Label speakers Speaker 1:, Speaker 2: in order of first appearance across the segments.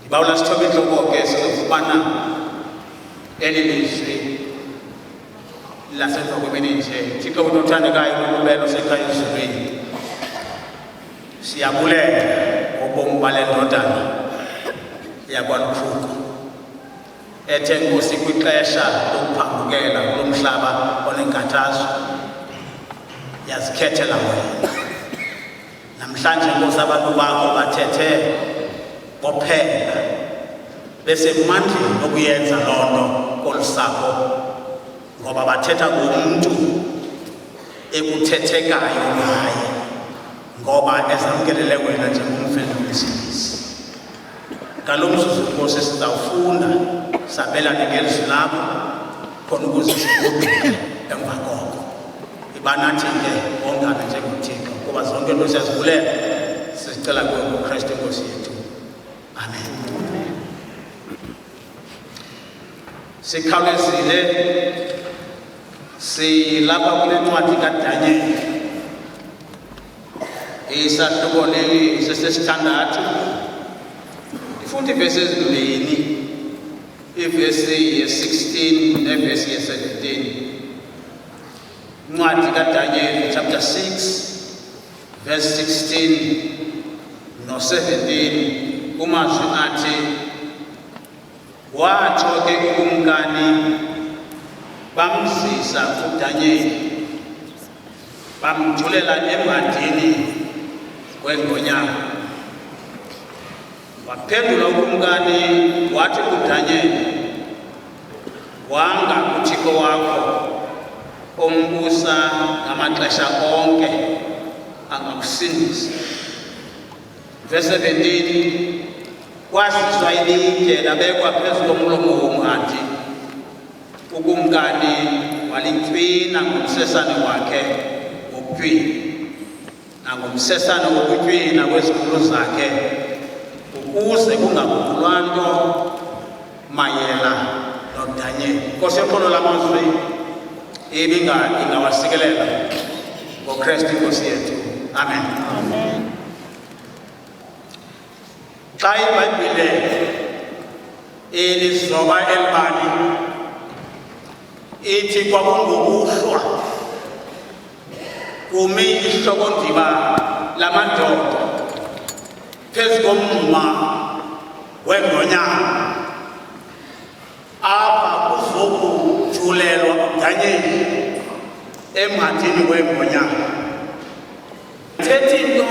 Speaker 1: Ibawula sithobe inhloko ke sokufana elilizwi lasenhlokweni nje Thixo unothandekayo ukubela usekhaya ezulwini siyabulela ngobomi bale ndodana yakwaLukhuku ethe Nkosi kwixesha lokuphambukela kulomhlaba onenkathazo yazikhethela wena namhlanje Nkosi abantu bakho bathethe bophela bese mandla okuyenza lonto kolusapho ngoba bathetha ngomuntu ekuthethekayo ngaye ngoba ezamkelele wena njengomfundisi ngalomzuzu Nkosi sizawufunda sabelane ngelizwi lakho khona ukuze sigoqe emva koko ibanathi ke ongane njengoThixo kuba zonke into siyazibulela sicela kuwe uKristu Nkosi yethu amen. Sikhawulezile silapha kule ncwadi kaDanyeli isahluko leli sesesithandathu ifunda ivesi ezimbini ivesi ye-16 nevesi ye-17 ncwadi kaDanyeli chapter 6 verse 16 no-17 kumazwi athi watsho ke ukumkani bamzisa uDanyeli bamjulela emadini kwengonyama waphendula ukumkani wathi kuDanyeli wanga uThixo wakho ombusa ngamaxesha onke angakusindisa. Verse 17 kwasizwa ilitye labekwa phezu komlomo womhadi ukumkani walintswina ngumsesane wakhe wokutywina nangumsesane wokutywina wezikhulu zakhe ukuze kungaguqulwa nto mayela noDanyeli. Nkosi yoxolo lamazwi ingawasikelela ngoKristu Nkosi yethu amen.
Speaker 2: Amen.
Speaker 1: Xa iBhayibhile ilizoba elibali ithi kwakungokuhlwa kumi ihlokondiba lamadoda phezu komngxuma wengonyama apha kuzokujulelwa uDanyeli emadini wengonyama thethi into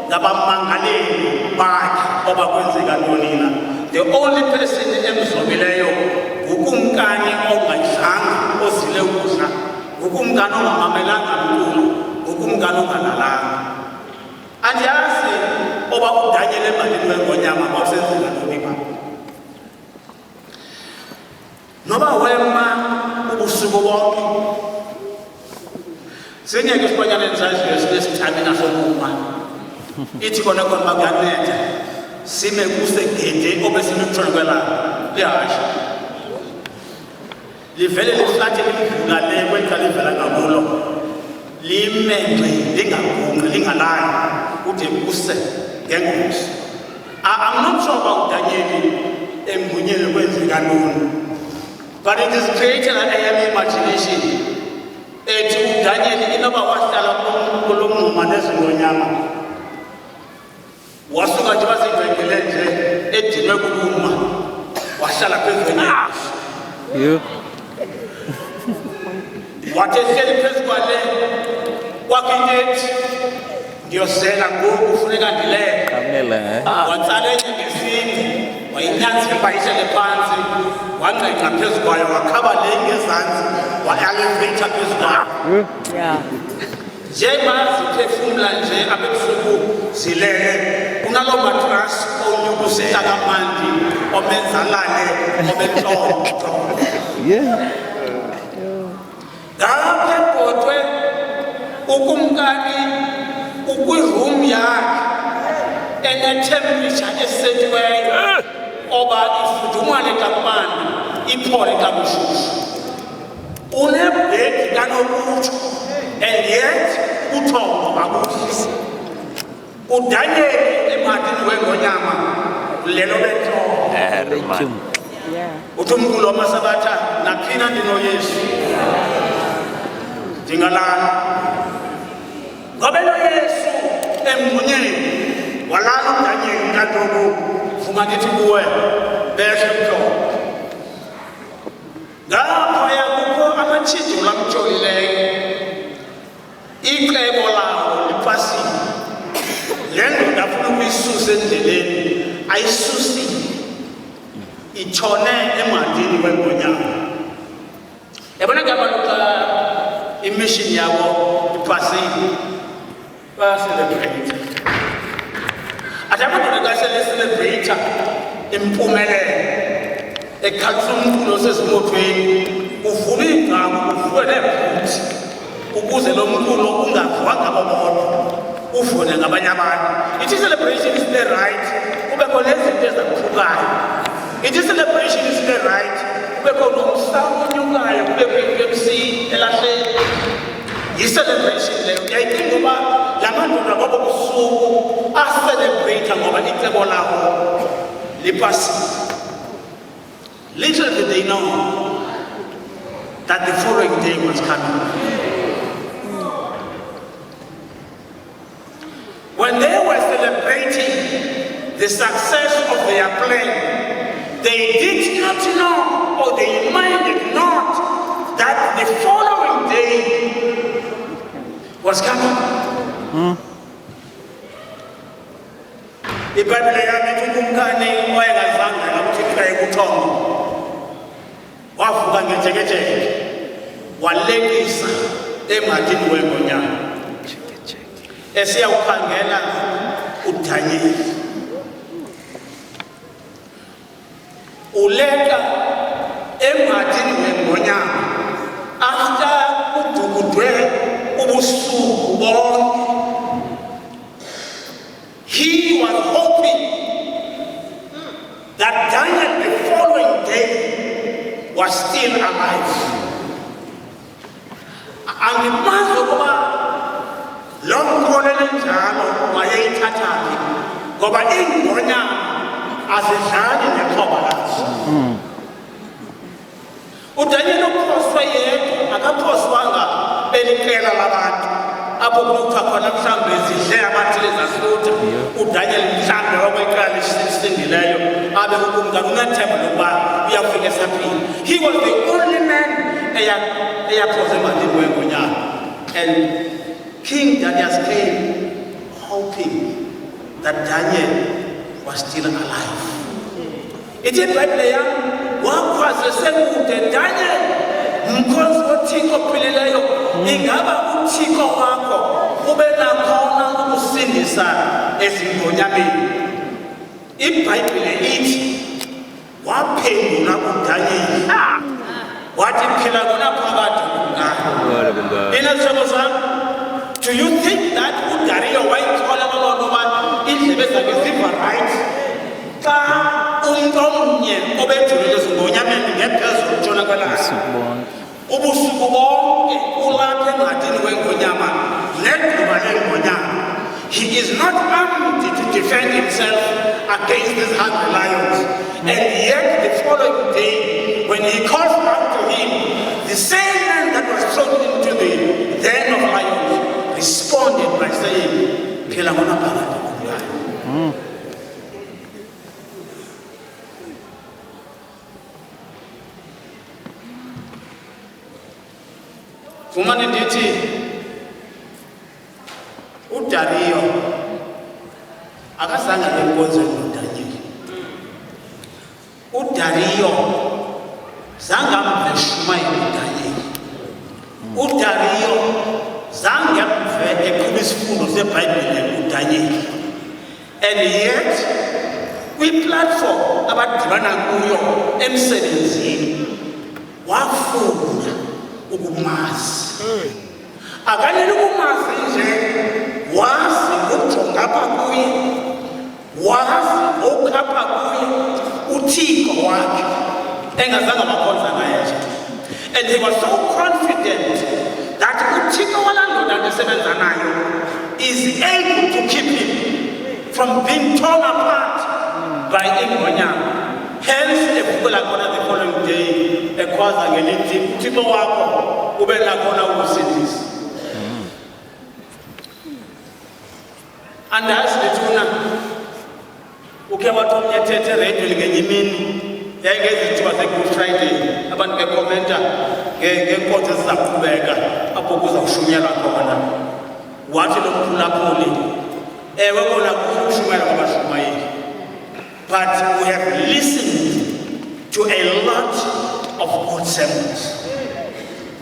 Speaker 1: ngabamangaleli bakhe oba kwenzeka ntoni. The only person emzobileyo ngukumkani ongayidlanga ozile ukudla ngukumkani ongamamelanga mntu ngukumkani ongalalanga. Andiyazi oba uDanyeli emadini wengonyama kwasenzeka ntoni pha noba wema ubusuku bonke sinyeke isibonyaneni saziyo sinesithamina sokuma ithi kona khona bakuyanceda sime kusegede obesimithona kwelanga lihasha livele liflathe limvula le kwenza livela ngakulo limenxe lingagunqi lingalali kude kuse ngengomso. I'm not sure about Danyeli embunyeni kwenzeka ntoni, but it is created an AM imagination ethi uDanyeli inoba wahlala kulo mngxuma nezingonyama wasuka nje basivengele nje edinwe kuluma wahlala phezu kwenyathi wathi ehleli phezu kwale kwakinyethi ngiyozela ngoku kufuneka ndilele watsala enye ngesini wayinyanzela ihlele phansi wanqeqa phezu kwayo wakhaba le ngezantsi wa-elevator phezu kwayo njengoba ziphefumla nje abebusuku zilele kunaloo matrasi onyukusela kamandi omenza lale obentlonto ngapha ebhotwe ukumkani ukwirum yakhe enetemperature esetiweyo oba ifudumale kamandi iphole kabushushu unebhedi kanokutsho and yet uthongo bakuhlisa uDanyeli emadini wengonyama lelo bentlonto uthi umqulu wamasabatha naphina ndinoyesu ndingalala ngoba noyesu emngonyeni walala uDanyeli kaloku vuma ndithi kuwe behle mhlobo ngaphaya kukho amatshijolo amtsholileyo icebo lawo lipasile le ndoda afuna ukuyisusa endleleni ayisusile itshone emadini wengonyama yabona ke abantu xa imission yabo ipasile bayacelebrate ati abantu bekaselecelebrate impumelelo ekhalisa umculo osezimothweni uvula igama uvuke neebhuthi ukuze lo mculo ungavuka ngabo bodwa uvune ngabanye abantu. Ithi celebration is the right kube khona izinto ezaphukayo. Ithi celebration is the right kube khona umsamo onyukayo kube kwi-MC elahleni yi-celebration leyo. Uyayicinga ngoba la madoda kwabo busuku acelebrate ngoba icebo lawo lipasile. Little did they know that the following day was coming. When they were celebrating the success of their plan, they did not know, or they minded not, that the following day was coming. Ibhayibhile yami ithi umkani wayengazange akuthixwa ekuthongo wavuka ngejekejeke walekisa emadini wengonyama esiyawukhangela uDanyeli. Uleka emadini wengonyama after kudukudwe ubusuku bonke. He was hoping that Daniel the following day was still alive. And the man of long colonel njalo wayeyithathaphi ngoba ingonyama azidlali nekhoba lazo. uDanyeli uphoswe yedwa akaphoswanga beliqela labantu apho kuthiwa khona mhlawumbe zidle abathile zasutha uDanyeli mhlawumbe wakweqala lisindileyo abe ukumkani unethemba lokuba uyafika esaphini. He was the only man eyaphose emadini wengonyama. And King Darius came hoping that Daniel was still alive. Ithi iBhayibhile yami wakhwaze sekude Daniel mkhonzi woThixo ophilileyo ingaba uThixo wakho ube nakhona ukusindisa ezingonyameni. iBhayibhile ithi waphendula uDanyeli wathi phela kona phakathi kuNkani. Inazisho zami, do you think that uDariyo wayithola ngoba indlebe zakhe ziva right xa umuntu omnye obejulile ezingonyameni ngephezulu tshona kwelanga ubusuku bonke ulapha emadini wengonyama nedluba lengonyama? He is not armed to defend himself against these hungry lions. And yet the following day, when he calls out to him, the same man that was thrown into the den of lions responded by saying, "Phela ngona phakathi kuNkani." Fumane ndithi uDariyo akazange enkonze uDanyeli. uDariyo zange amveshumayele uDanyeli. uDariyo zange amve eqhuba isifundo seBhayibhile uDanyeli. And yet kwi-platform abadibana kuyo emsebenzini wafuna ukumazi. Akanele ukumazi nje, wazi ukujonga apha kuye, wazi okhapha kuye uThixo wakhe engazange bakhonza ngaye nje. And he was so confident that uThixo walaa ndoda ndisebenza nayo is able to keep him from being torn apart by ingonyama. evuka khona the following day ekhwaza ngelithi uThixo wakho ube nakhona ukusindisa. Andazi lethuna ukhe wathomnye thethe radio ngenye imini yayingezithiwa ze-Good Friday abantu bekhomenta ngenkonzo ezizaqhubeka apho kuzawushunyelwa khona. Wathi lo mphulaphuli ewe kona kushumayela kwabashumayeli, but we have listened to a lot of good sermons.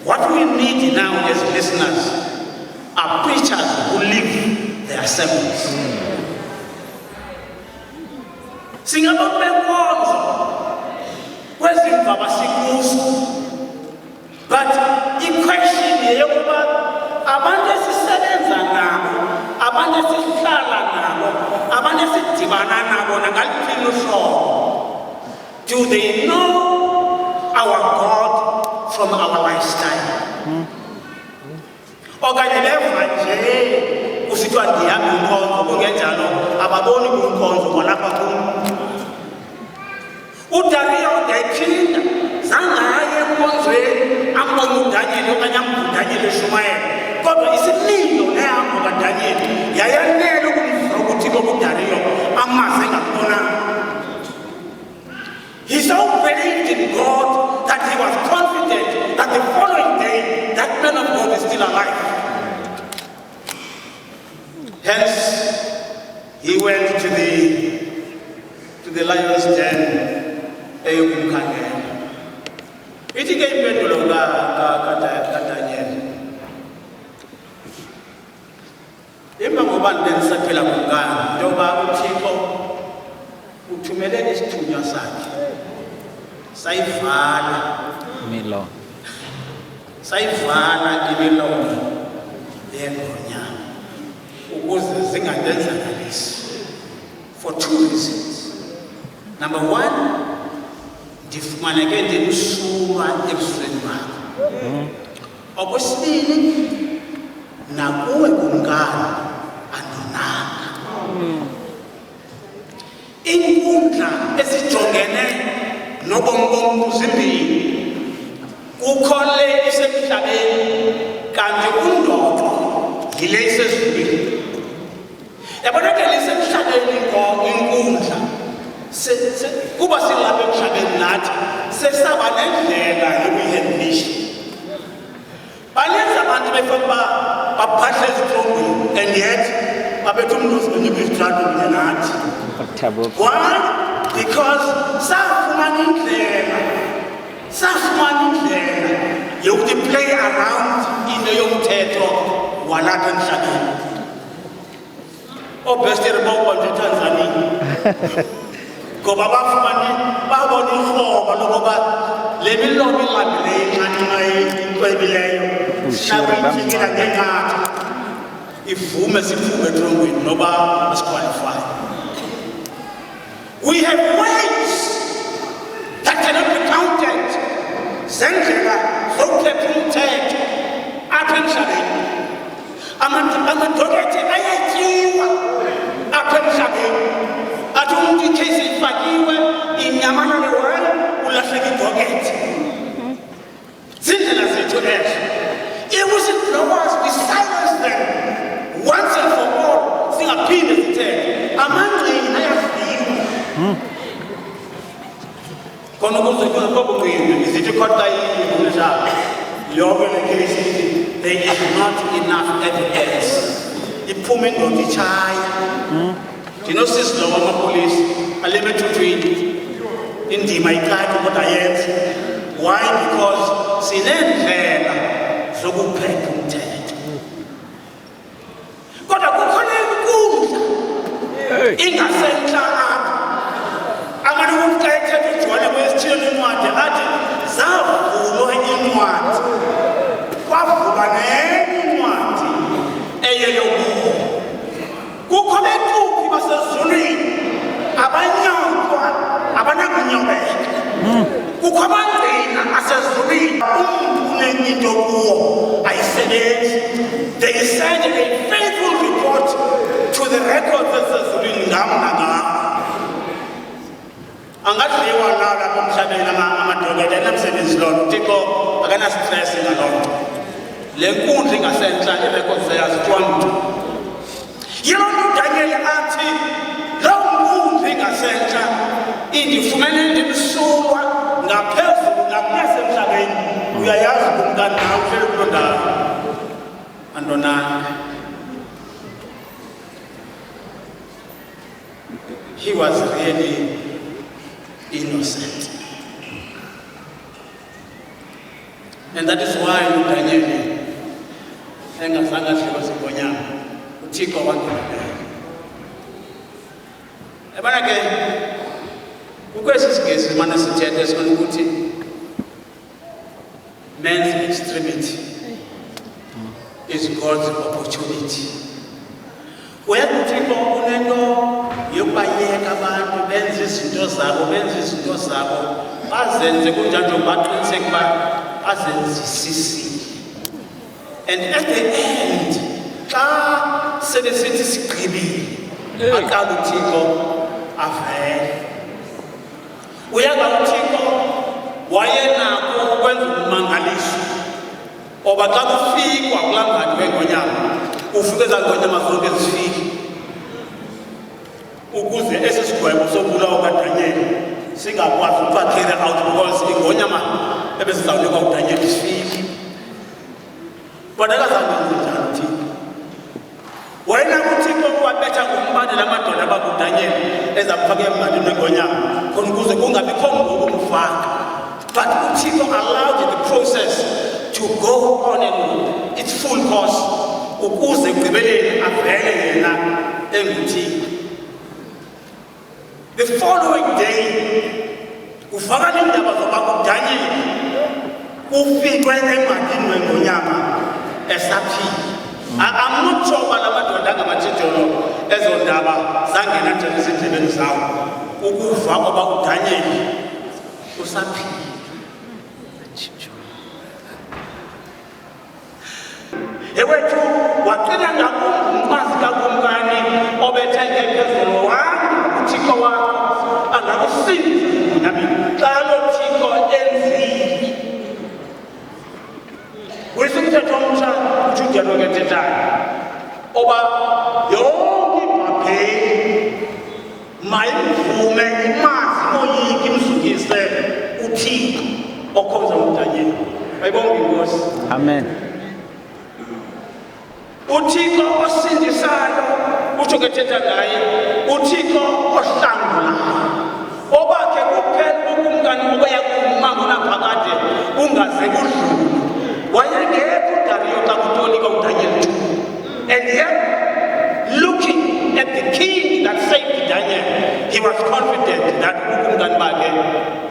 Speaker 1: What we need now as listeners are preachers who live their sermons. Singabantu benkonzo kwezimva abasikuzo, but i-question yeyokuba abantu esisebenza nabo, abantu esihlala nabo, abantu esidibana nabo nangaliphi uhlobo, do they know our God from our lifestyle? Okanye beva nje kusithiwa ndihamba inkonzo kungenjalo ababoni kunkonzo kwalapha kum. UDariya udayiphinda zangaye enkonzweni ambone uDanyeli okanye ambudanyeli eshumayela, kodwa isimilo nehambo kaDanyeli yayanele ukumva ukuthi uDariya amaze ngakubonanga. He so believed in God that he was confident that the following day that man of God is still alive. Hence, he went to the lion's den. Ithi ke impendulo kaDanyeli emva ngoba ndisaphela kungani njengoba uThixo uthumele isithunywa sakhe sayivala imilomo yengonyama ukuze zingandenzakalisi for two reasons. Number one, ndifumaneke ndimsulwa ebusweni bakho. Okwesibili, nakuwe kumkani andonanga. Inkundla esijongene nobomi bomntu zimbini, kukho le isemhlabeni kanti undoqo yile isezulwini. Yabona ke le isemhlabeni inkundla kuba silapha emhlabeni nathi sesaba nendlela yokuyihendisha. Baninzi abantu befuna baphahle ezitrongweni and yet babethu umntu uzibizitratho kunye nathi. Why? Because safumana indlela yokuthi play around into yomthetho walapha emhlabeni. Obesteri bawubona eTanzania ngoba babona ihlobo lokuba le milomo inqabileyo inqanqayo inkwebileyo nakwiyintshintsha ngenqatha ivume siphume etrongweni noba isiqualify. We have ways that cannot be counted zendlela zokukhetha umthetho apha emhlabeni. Amadokothi ayatyiwa apha emhlabeni. Athi umuntu ikhesi ifakiwe inyamalale wayo ulahleka idokethi. Zindlela zethu ezo. I-whistleblowers, we silence them once and for all. Singaphinde sithethe amangqina ayafiwa. Khona ukuze kubungqina izithi kodwa yinjalo yonke le case there is not enough evidence. Iphume indoda itshaya. Ndinosisi lo wamapolisa alebe ethuthwini indima iqatha kodwa yenza. Why? Because sinendlela zokuphetha umthetho. Kodwa kukhona inkundla ingasentla apha. Abantu kumqethe ujwale kwesithile incwadi athi zavulwa incwadi. Kwavulwa nenye incwadi eyeyobumo. Kukho bethupi basezulwini abanyangwa abanakunyobeka. Kukho abangqina asezulwini umntu into kuwo ayisebenzi. They send a faithful report to the records asezulwini ngam nangam. Angadliwa nalapha akanamsebenzi loo nto, uThixo akanastress ngaloo nto. Le nkundla ingasentla irekhodi zayazithiwa mntu. Yiloo nto uDanyeli athi loo nkundla ingasentla indifumene ndimsulwa ngaphezulu nakunasemhlabeni. Uyayazi kumkani nawe uhleli kuloo ndawo andonanga. He was really innocent. And that is why uDanyeli engazange adliwe zingonyama, uThixo wangena. Yabona ke ukwesi sigesi simane sithethe esifana ukuthi man's extremity is God's opportunity. Uyazi uThixo unento yokubayeka abantu benze izinto zabo bazenze kunjalo njengoba baqiniseke uba bazenzisisile. And at the end, xa sebesithi sigqibile, aqala uThixo avele. Uyazi uThixo wayenako ukwenza umangaliso, oba xa kufikwa kulaa ngadi wengonyama ufike ezaa ngonyama zonke zifike, ukuze esi sigwebo sobulawo kaDanyeli singakwazi ukuba carry out because ingonyama ebesizawunikwa uDanyeli sifike. Kodwa akazange njalo uThixo. Wayenako uThixo ukuwabetha ngombane la madoda abakuDanyeli ezamfaka emalini wengonyama khona ukuze kungabikho ngoku kumfaka. But uThixo allowed the process to go on in its full course ukuze ekugqibeleni avele yena enguThixo. The following day, ufaka indaba zoba uDanyeli ufikwe emadini wengonyama esaphila. I'm not sure uba la madoda angamatshijolo ezo ndaba zangena njani ezindlebeni zawo ukuva oba uDanyeli usaphila. Ewethu waqina ngumfazi kakumkani obethenge phezulu uThixo wakho angakusiza nami xa lo Thixo enzile. Uyisumthetho omtsha uJudelo ke thethayo oba yonke ibhabheli mayivume imazi oyiki imsukise uThixo okhonza uDanyeli. Bayibonga inkosi.
Speaker 2: Amen.
Speaker 1: uThixo osindisayo utsho ke thetha ngaye uThixo ohlangulayo obakhe kuphela ukumkani obuya kummango naphakade ungaze kudlule. Wayengekho uDariyo xa kutonika uDanyeli. And yet, looking at the king that saved Daniel, he was confident that ukumkani bakhe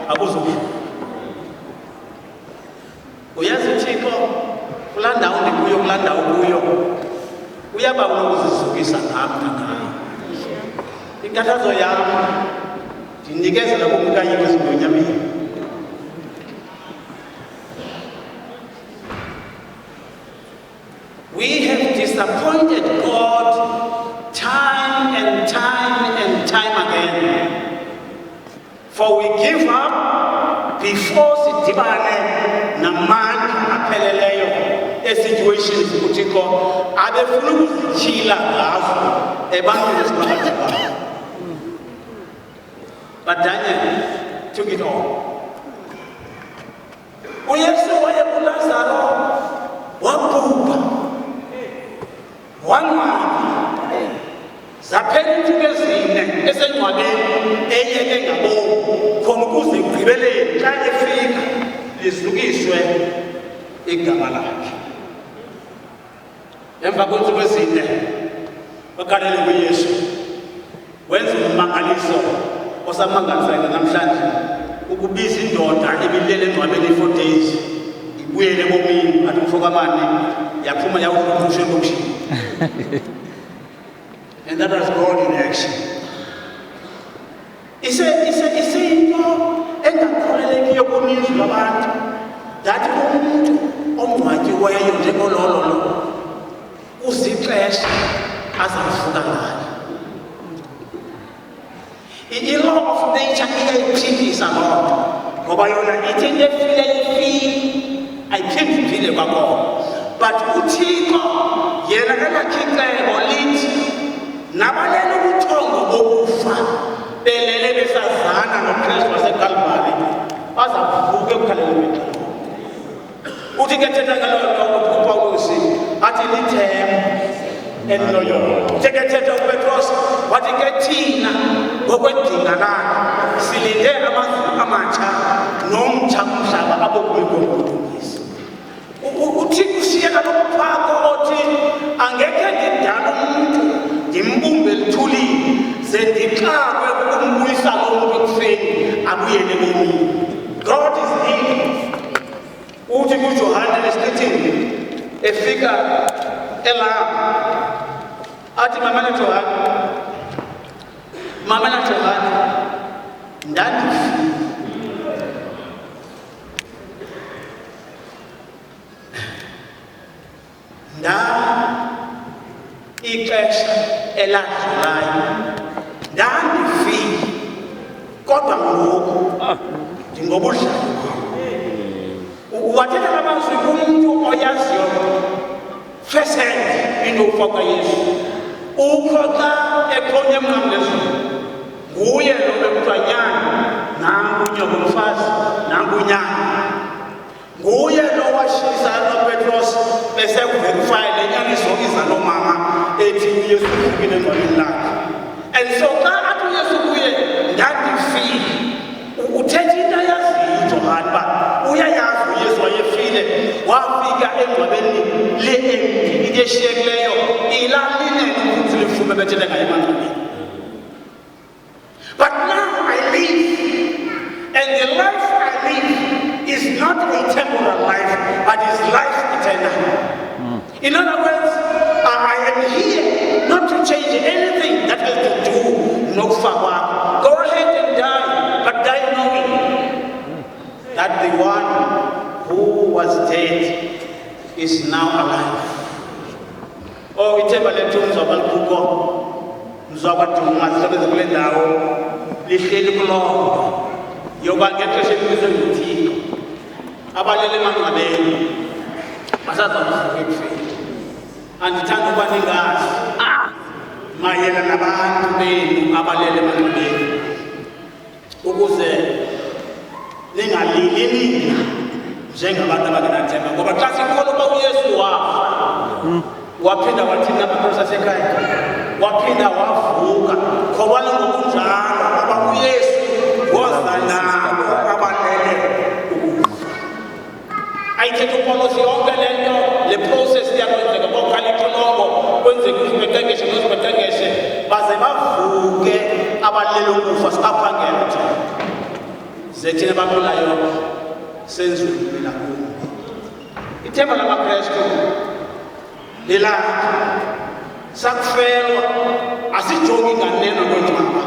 Speaker 1: akuzudlula. Uyazi uThixo kulaa ndawo ndikuyo, kulaa ndawo kuyo uyaba unokuzizukisa ngapha ngayo. Inkathazo yam ndinikezela kumkanye kwezingonyameni. We have disappointed God time and time again. For we give up before sidibane namandla apheleleyo situations uThixo abefuna ukuzitshila ngazo ebantwini esiphakathi babo. But Daniel took it all. uYesu wayekulazaro wabhubha wanqaba zaphela iintsuku ezine esengcwabeni eyeke ngabomu khona ukuze ekugqibeleni xa efika lizukiswe igama lakhe. Emva kweentsuku ezine ogalele kuYesu wenza ummangaliso osamangalisayo namhlanje ukubiza indoda ebilele engcwabeni 4 days ibuyele ebomini athi umfokamane yaphuma yawuqusha elokishini. And that was God in action. Iseyinto engakholelekiyo kuninzi lwabantu that umuntu ongcwatyiweyo njengololo uzixesha azawuvuka ngayo. I-law of nature iyayiphikisa loo nto ngoba yona ithi into efile ifile ayiphindi iphile kwakhona. But uThixo yena akakhiceko lithi nabalele ubuthongo bokufa belele besazana noKristu waseKalvari bazavuka ekukhalelweni. Uthi ke thetha ngaloo uPawulos athi lithemba eniloyo. Thetha uPetros wathi ke thina ngokwedinga lakhe silinde amazwi amatsha nomtsha kumhlaba abokulungisa. Uthixo usiyeka lokuphako othi angekhe ngidala umuntu ndimbumbe lithulile ze ndixakwe ukumbuyisa lo muntu ekufeni abuyele emini. God is able. Uthi kuJohane lesithini efika elapha athi mamela Johane ndandifile ixesha eladlulayo ndandifile kodwa ngoku ndingobudlala. Wathetha amazwi kumuntu oyaziyo first hand into yokufa kwaYesu. Ukho xa ekhonye emnqamlezweni nguye lo bekuthiwa nyana nangu unyoko-mfazi nangu unyana. Nguye lo washisa noPetros besekuverifaye le nyaniso iza nomama ethi uYesu ufukile engcwabeni lakhe. And so xa athi uYesu kuye ndandifile uthetha into ayaziyo uJohane uba uyayazi uYesu wayefile wafika engcwabeni le-empty into eshiyekileyo ilalinene ukuthi lifume bethetha ngayo emangcwabeni. But now I live, and the life I live is not a temporal life, but is life eternal. In other words, I am here not to change anything that has to do no power. Go ahead and die, but die knowing that the one who was dead is now alive. Oh, ithemba lethu mzwabalukuko mzwabaduma sisebenza kule ndawo lihleli kuloo yoba ngexesha elibizwe nguThixo abalele emangcwabeni basazakuvuka ekufeni. Andithanda ukuba ningazi mayela nabantu benu abalele emangcwabeni ukuze ningalili nina njengabantu abangenathemba, ngoba xa sikholwa uba uYesu wafa waphinda wathina amaKrestu asekhaya waphinda wavuka khobana ngokunjalo ngoba uYesu woza nabo abalele ukufa. Ayithetha uPawulos yonke le nto le process iyakwenzeka bokhala ixilongo kwenzeka uzibhetengeshe baze bavuke abalele ukufa sibaphangela thina zethina babulayo senzulile kubo. Ithemba lamaKrestu lilapha sakufelwa asijongi nganeno kwentwaba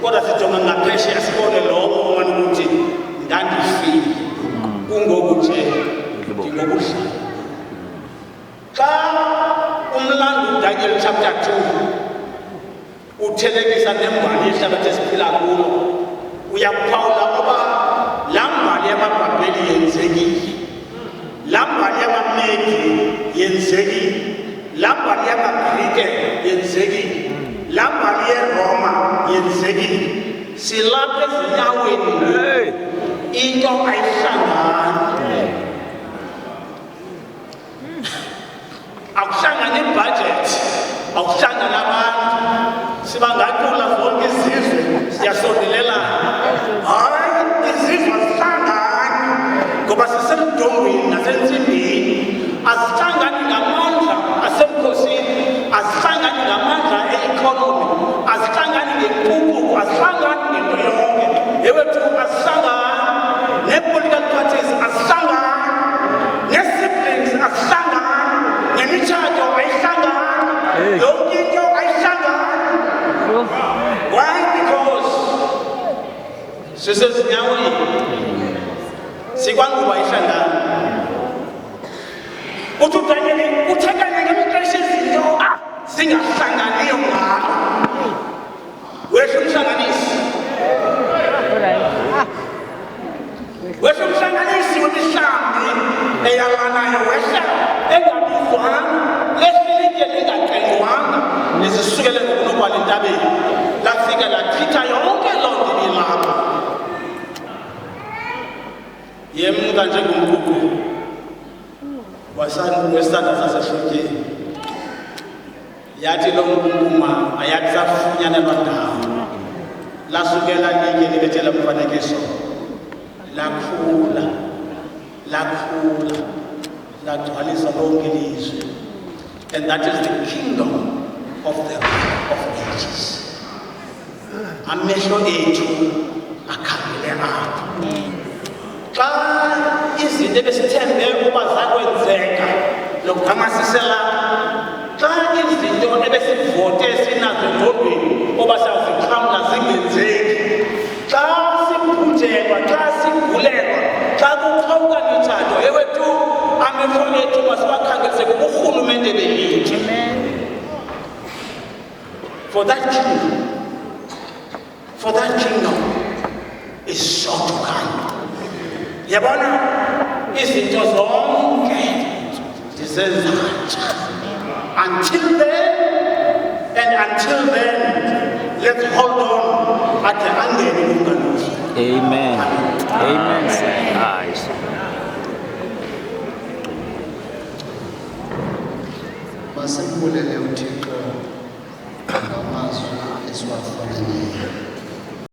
Speaker 1: kodwa sijonga ngaphesheya sibone lowo omane ukuthi ndandifile kungoku nje ndingobudlala. Xa umlando Daniel chapter 2 uthelekisa nembali yehlabathi esiphila kulo uyakuphawula ngoba laa mbali yamaBhabheli yenzekile, laa mbali yamaMedi yenzekile, laa mbali yamaGrike yenzekile, laa mbali yeRoma yenzekile. Silapha ezinyaweni into ayihlangani. Akuhlangani ibudget, akuhlangani abantu, sibangacula zonke izizwe siyasondelelana. Hayi, izizwe azihlangani ngoba sisemdongweni nasentsimbini. Azihlangani ngamandla asemkhosini, azihlangani ngamandla e-economy, azihlangani ngempucuko, azihlangani ngento yonke. Ewethu azihlangani ne-political parties, azihlangani ne-siblings, azihlangani nemitshato ayihlangani, yonke into ayihlangani. Why? Because sisezinyaweni sikwanguba ayihlangani. Uthi uDanyeli uthetha ngexesha izinto zingahlangani ngalo. Wehla umhlanganisi. yemka njengomkhukhu wesithatha sasehlotyeni. Yathi lo mkunkuma ayathi safunyanelwa ndawo lasukela linye libethe la mfanekiso lakhula lagcwalisa lonke ilizwe. And that is the kingdom of the of ages. Amehlo ethu akhangele apha. Xa izinto ebesithembe ukuba zakwenzeka lokugqamasisela, xa izinto ebesivote sinazo engqondweni oba sazixhamla zingenzeki, xa sibhujelwa, xa sigulelwa, xa kuqhawuka netshato, ewe tu amehlo ethu masibakhangelise kuburhulumente belithi. For that kingdom is sure to come. Yabona izinto zonke zisezatsha. Until then, let's hold on at the angel of God.
Speaker 2: Amen. Amen. Nice.
Speaker 3: Masembulele uThixo ngamazwi esiwafundile.